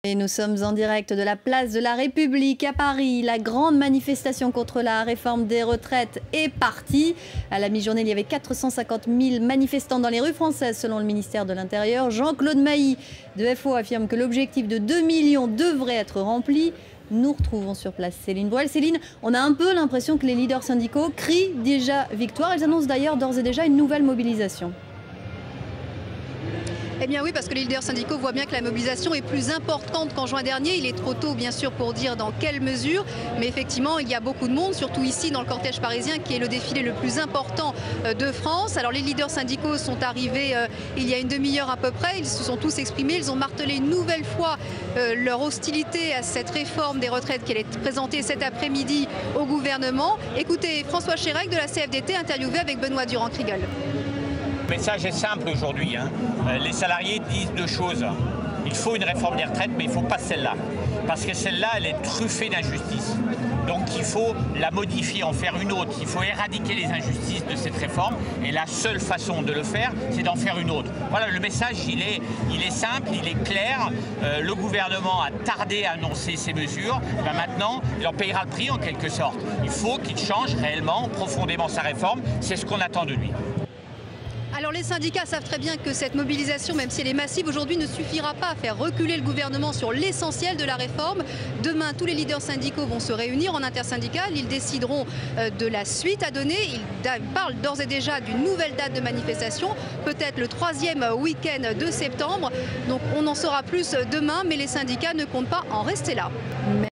Et nous sommes en direct de la place de la République à Paris. La grande manifestation contre la réforme des retraites est partie. À la mi-journée, il y avait 450 000 manifestants dans les rues françaises selon le ministère de l'Intérieur. Jean-Claude Mailly de FO affirme que l'objectif de 2 millions devrait être rempli. Nous retrouvons sur place Céline Breuel. Céline, on a un peu l'impression que les leaders syndicaux crient déjà victoire. Ils annoncent d'ailleurs d'ores et déjà une nouvelle mobilisation. Eh bien oui, parce que les leaders syndicaux voient bien que la mobilisation est plus importante qu'en juin dernier. Il est trop tôt, bien sûr, pour dire dans quelle mesure. Mais effectivement, il y a beaucoup de monde, surtout ici dans le cortège parisien, qui est le défilé le plus important de France. Alors les leaders syndicaux sont arrivés il y a une demi-heure à peu près. Ils se sont tous exprimés. Ils ont martelé une nouvelle fois leur hostilité à cette réforme des retraites qui allait être présentée cet après-midi au gouvernement. Écoutez François Chérec de la CFDT interviewé avec Benoît Durand-Kriegel. Le message est simple aujourd'hui. Les salariés disent deux choses. Il faut une réforme des retraites, mais il ne faut pas celle-là. Parce que celle-là, elle est truffée d'injustices. Donc il faut la modifier, en faire une autre. Il faut éradiquer les injustices de cette réforme. Et la seule façon de le faire, c'est d'en faire une autre. Voilà, le message, il est simple, il est clair. Le gouvernement a tardé à annoncer ces mesures. Maintenant, il en payera le prix en quelque sorte. Il faut qu'il change réellement, profondément sa réforme. C'est ce qu'on attend de lui. Alors les syndicats savent très bien que cette mobilisation, même si elle est massive aujourd'hui, ne suffira pas à faire reculer le gouvernement sur l'essentiel de la réforme. Demain, tous les leaders syndicaux vont se réunir en intersyndicale. Ils décideront de la suite à donner. Ils parlent d'ores et déjà d'une nouvelle date de manifestation, peut-être le 3e week-end de septembre. Donc on en saura plus demain, mais les syndicats ne comptent pas en rester là.